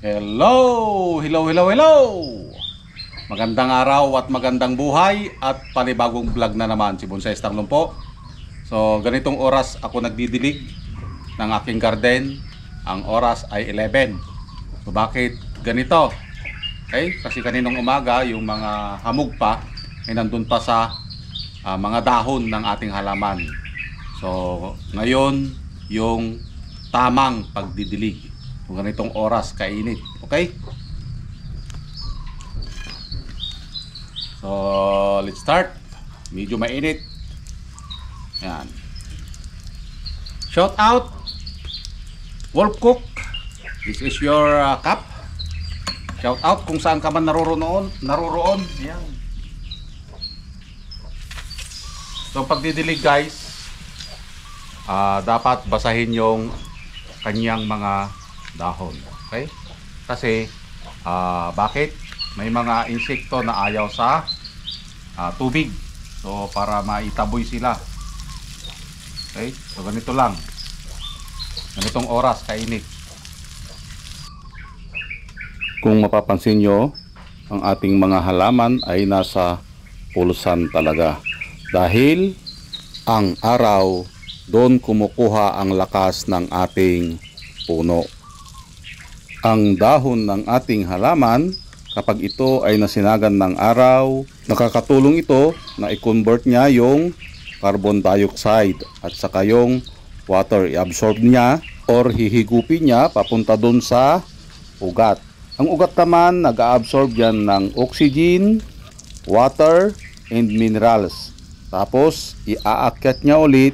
Hello! Hello, hello, hello! Magandang araw at magandang buhay at panibagong vlog na naman si Bonsai Stanglong po. So ganitong oras ako nagdidilig ng aking garden. Ang oras ay 11. So bakit ganito? Okay? Kasi kaninong umaga yung mga hamog pa ay nandun pa sa mga dahon ng ating halaman. So ngayon yung tamang pagdidilig. Kung ganitong oras kainit, okay? So let's start. Medyo mainit. Yan. Shout out Wolf Cook. This is your cup. Shout out kung saan ka man naroroon. Yan. So pagdidilig guys, dapat basahin yung kanyang mga dahon, okay? Kasi bakit? May mga insekto na ayaw sa tubig. So para maitaboy sila. Okay? So ganito lang. Ganitong oras kainit. Kung mapapansin nyo, ang ating mga halaman ay nasa pulsan talaga. Dahil ang araw doon kumukuha ang lakas ng ating puno. Ang dahon ng ating halaman, kapag ito ay nasinagan ng araw, nakakatulong ito na i-convert niya yung carbon dioxide at saka yung water, i-absorb niya or hihigupin niya papunta dun sa ugat. Ang ugat naman, nag-a-absorb yan ng oxygen, water, and minerals. Tapos, iaakyat niya ulit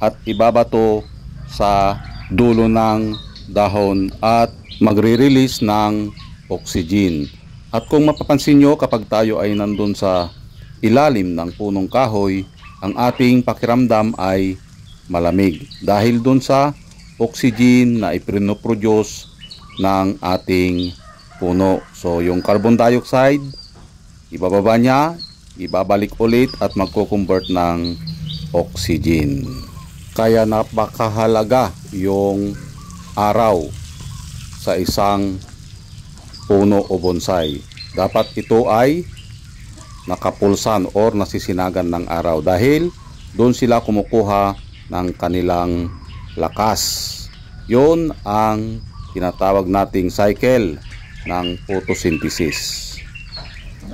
at ibabato sa dulo ng dahon at magre-release ng oxygen. At kung mapapansin nyo, kapag tayo ay nandun sa ilalim ng punong kahoy, ang ating pakiramdam ay malamig dahil dun sa oxygen na ipinoproduce ng ating puno. So yung carbon dioxide, ibababa niya, ibabalik ulit at magko-convert ng oxygen. Kaya napakahalaga yung araw sa isang puno o bonsai. Dapat ito ay nakapulsan or nasisinagan ng araw dahil doon sila kumukuha ng kanilang lakas. Yun ang tinatawag nating cycle ng photosynthesis.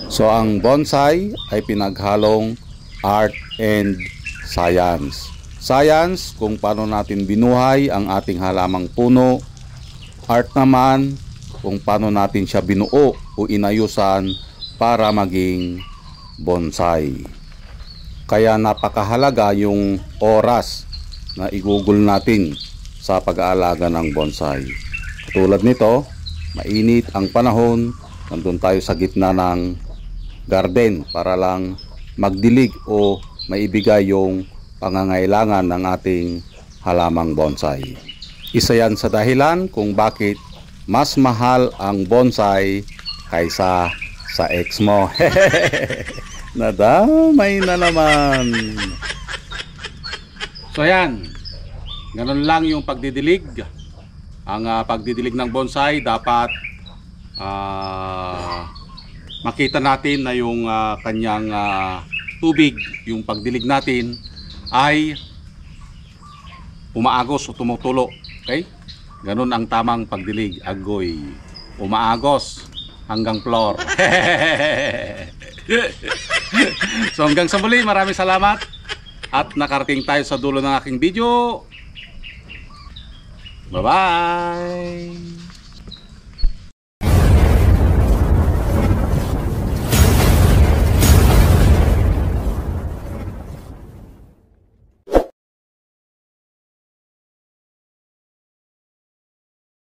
So ang bonsai ay pinaghalong art and science. Science kung paano natin binuhay ang ating halamang puno. Art naman kung paano natin siya binuo o inayusan para maging bonsai. Kaya napakahalaga yung oras na igugol natin sa pag-aalaga ng bonsai. Tulad nito, mainit ang panahon, nandun tayo sa gitna ng garden para lang magdilig o maibigay yung pangangailangan ng ating halamang bonsai. Isa yan sa dahilan kung bakit mas mahal ang bonsai kaysa sa ex mo. Nadamay na naman. So yan, ganun lang yung pagdidilig. Ang pagdidilig ng bonsai dapat makita natin na yung kanyang tubig, yung pagdilig natin ay umaagos o tumutulo. Okay? Ganun ang tamang pagdilig. Agoy. Umaagos hanggang floor. So hanggang sa muli, maraming salamat. At nakarating tayo sa dulo ng aking video. Bye-bye!